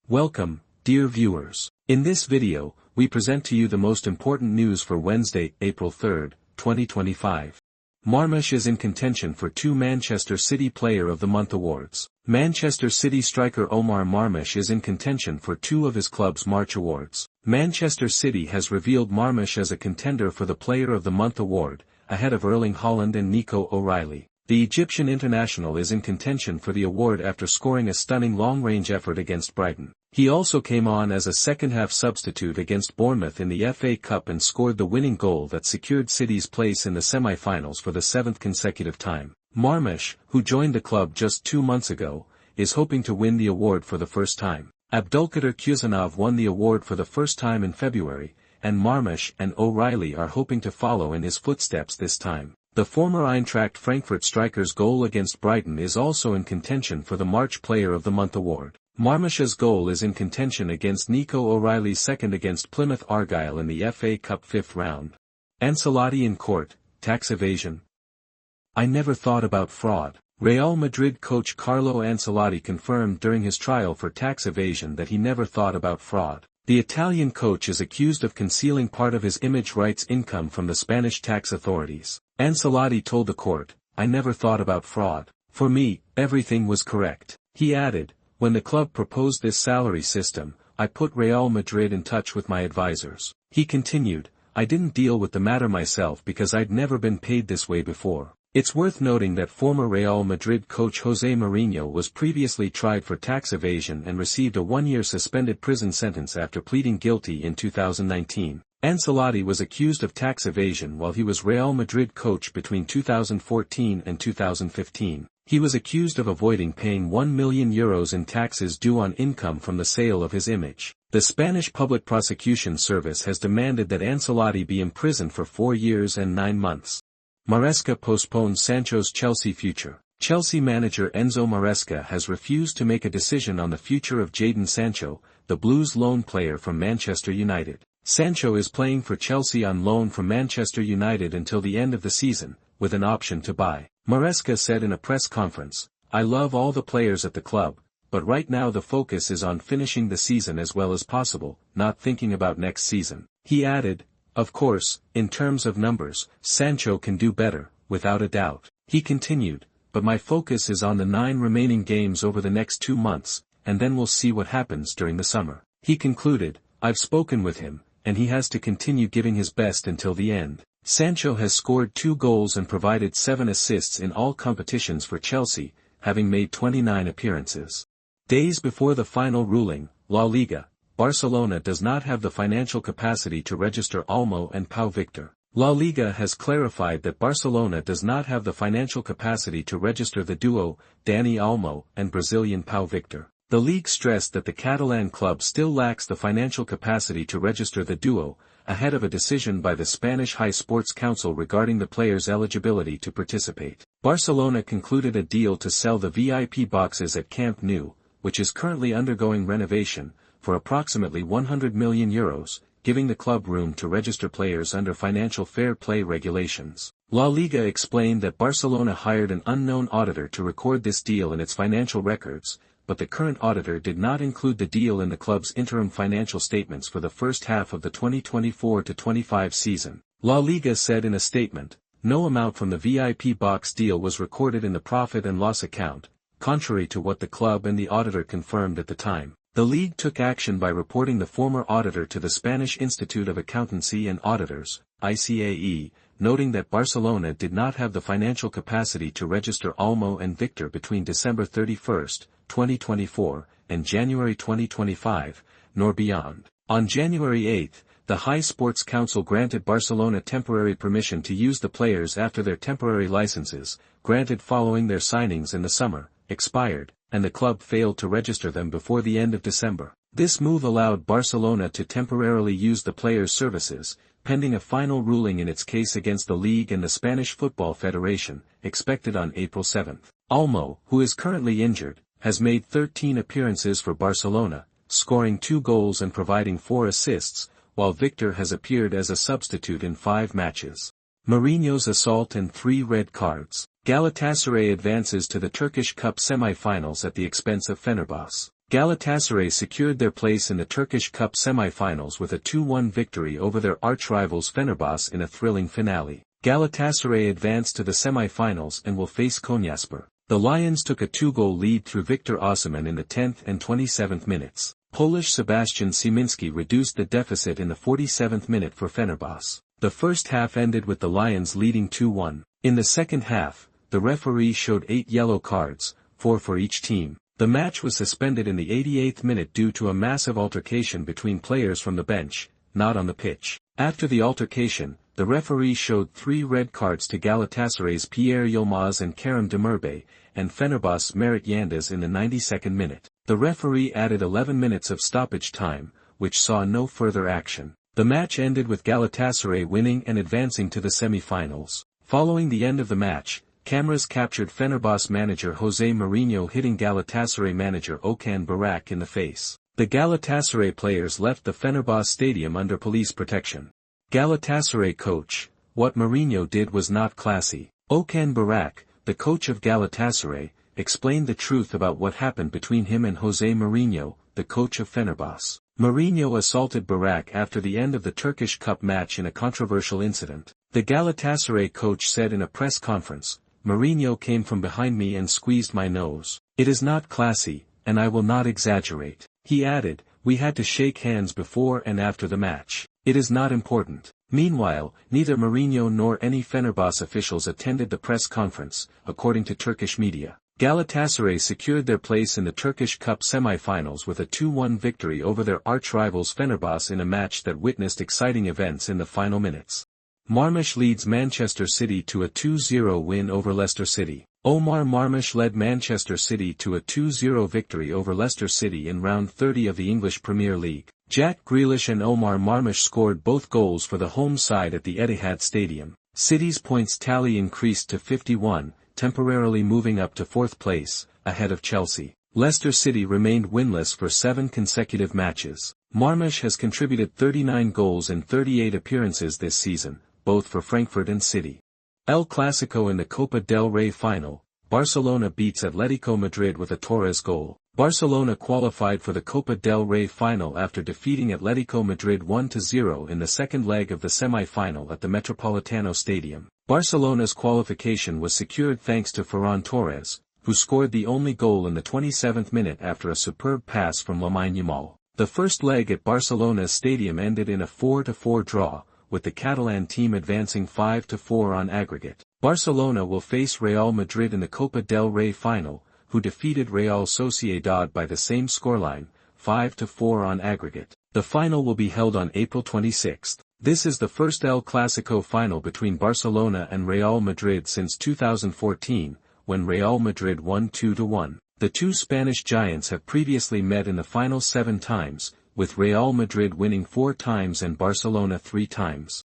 Welcome, dear viewers. In this video, we present to you the most important news for Wednesday, April 3, 2025. Marmush is in contention for 2 Manchester City Player of the Month awards. Manchester City striker Omar Marmush is in contention for 2 of his club's March awards. Manchester City has revealed Marmush as a contender for the Player of the Month award, ahead of Erling Haaland and Nico O'Reilly. The Egyptian international is in contention for the award after scoring a stunning long-range effort against Brighton. He also came on as a second-half substitute against Bournemouth in the FA Cup and scored the winning goal that secured City's place in the semi-finals for the 7th consecutive time. Marmush, who joined the club just 2 months ago, is hoping to win the award for the first time. Abdulkader Kuzanov won the award for the first time in February, and Marmush and O'Reilly are hoping to follow in his footsteps this time. The former Eintracht Frankfurt striker's goal against Brighton is also in contention for the March Player of the Month award. Marmush's goal is in contention against Nico O'Reilly's second against Plymouth Argyle in the FA Cup 5th round. Ancelotti in court, tax evasion. I never thought about fraud. Real Madrid coach Carlo Ancelotti confirmed during his trial for tax evasion that he never thought about fraud. The Italian coach is accused of concealing part of his image rights income from the Spanish tax authorities. Ancelotti told the court, "I never thought about fraud. For me, everything was correct." He added, "When the club proposed this salary system, I put Real Madrid in touch with my advisors." He continued, "I didn't deal with the matter myself because I'd never been paid this way before." It's worth noting that former Real Madrid coach Jose Mourinho was previously tried for tax evasion and received a 1-year suspended prison sentence after pleading guilty in 2019. Ancelotti was accused of tax evasion while he was Real Madrid coach between 2014 and 2015. He was accused of avoiding paying €1 million in taxes due on income from the sale of his image. The Spanish Public Prosecution Service has demanded that Ancelotti be imprisoned for 4 years and 9 months. Maresca postpones Sancho's Chelsea future. Chelsea manager Enzo Maresca has refused to make a decision on the future of Jadon Sancho, the Blues loan player from Manchester United. Sancho is playing for Chelsea on loan from Manchester United until the end of the season, with an option to buy. Maresca said in a press conference, "I love all the players at the club, but right now the focus is on finishing the season as well as possible, not thinking about next season." He added, "Of course, in terms of numbers, Sancho can do better, without a doubt." He continued, "But my focus is on the 9 remaining games over the next 2 months, and then we'll see what happens during the summer." He concluded, "I've spoken with him, and he has to continue giving his best until the end." Sancho has scored 2 goals and provided 7 assists in all competitions for Chelsea, having made 29 appearances. Days before the final ruling, La Liga, Barcelona does not have the financial capacity to register Olmo and Pau Victor. La Liga has clarified that Barcelona does not have the financial capacity to register the duo, Dani Olmo and Brazilian Pau Victor. The league stressed that the Catalan club still lacks the financial capacity to register the duo, ahead of a decision by the Spanish High Sports Council regarding the players' eligibility to participate. Barcelona concluded a deal to sell the VIP boxes at Camp Nou, which is currently undergoing renovation, for approximately €100 million, giving the club room to register players under financial fair play regulations. La Liga explained that Barcelona hired an unknown auditor to record this deal in its financial records, but the current auditor did not include the deal in the club's interim financial statements for the first half of the 2024-25 season. La Liga said in a statement, "No amount from the VIP box deal was recorded in the profit and loss account, contrary to what the club and the auditor confirmed at the time." The league took action by reporting the former auditor to the Spanish Institute of Accountancy and Auditors, ICAE, noting that Barcelona did not have the financial capacity to register Olmo and Victor between December 31, 2024, and January 2025, nor beyond. On January 8, the High Sports Council granted Barcelona temporary permission to use the players after their temporary licenses, granted following their signings in the summer, expired, and the club failed to register them before the end of December. This move allowed Barcelona to temporarily use the players' services, pending a final ruling in its case against the league and the Spanish Football Federation, expected on April 7. Olmo, who is currently injured, has made 13 appearances for Barcelona, scoring 2 goals and providing 4 assists, while Victor has appeared as a substitute in 5 matches. Mourinho's assault and 3 red cards. Galatasaray advances to the Turkish Cup semi-finals at the expense of Fenerbahçe. Galatasaray secured their place in the Turkish Cup semi-finals with a 2-1 victory over their arch-rivals Fenerbahçe in a thrilling finale. Galatasaray advanced to the semi-finals and will face Konyaspor. The Lions took a 2-goal lead through Victor Osimhen in the 10th and 27th minutes. Polish Sebastian Szymanski reduced the deficit in the 47th minute for Fenerbahçe. The first half ended with the Lions leading 2-1. In the second half, the referee showed 8 yellow cards, 4 for each team. The match was suspended in the 88th minute due to a massive altercation between players from the bench, not on the pitch. After the altercation, the referee showed 3 red cards to Galatasaray's Pierre Yilmaz and Kerem Demirbay, and Fenerbahçe's Merit Yıldız in the 92nd minute. The referee added 11 minutes of stoppage time, which saw no further action. The match ended with Galatasaray winning and advancing to the semi-finals. Following the end of the match, cameras captured Fenerbahçe manager Jose Mourinho hitting Galatasaray manager Okan Barak in the face. The Galatasaray players left the Fenerbahçe stadium under police protection. Galatasaray coach: "What Mourinho did was not classy." Okan Barak, the coach of Galatasaray, explained the truth about what happened between him and Jose Mourinho, the coach of Fenerbahçe. Mourinho assaulted Barak after the end of the Turkish Cup match in a controversial incident. The Galatasaray coach said in a press conference, "Mourinho came from behind me and squeezed my nose. It is not classy, and I will not exaggerate." He added, "We had to shake hands before and after the match. It is not important." Meanwhile, neither Mourinho nor any Fenerbahçe officials attended the press conference, according to Turkish media. Galatasaray secured their place in the Turkish Cup semi-finals with a 2-1 victory over their arch-rivals Fenerbahçe in a match that witnessed exciting events in the final minutes. Marmoush leads Manchester City to a 2-0 win over Leicester City. Omar Marmoush led Manchester City to a 2-0 victory over Leicester City in round 30 of the English Premier League. Jack Grealish and Omar Marmoush scored both goals for the home side at the Etihad Stadium. City's points tally increased to 51, temporarily moving up to 4th place, ahead of Chelsea. Leicester City remained winless for 7 consecutive matches. Marmoush has contributed 39 goals in 38 appearances this season, both for Frankfurt and City. El Clásico in the Copa del Rey final, Barcelona beats Atletico Madrid with a Torres goal. Barcelona qualified for the Copa del Rey final after defeating Atletico Madrid 1-0 in the second leg of the semi-final at the Metropolitano Stadium. Barcelona's qualification was secured thanks to Ferran Torres, who scored the only goal in the 27th minute after a superb pass from Lamine Yamal. The first leg at Barcelona's stadium ended in a 4-4 draw, with the Catalan team advancing 5-4 on aggregate. Barcelona will face Real Madrid in the Copa del Rey final, who defeated Real Sociedad by the same scoreline, 5-4 on aggregate. The final will be held on April 26. This is the first El Clásico final between Barcelona and Real Madrid since 2014, when Real Madrid won 2-1. The two Spanish giants have previously met in the final 7 times, with Real Madrid winning 4 times and Barcelona 3 times.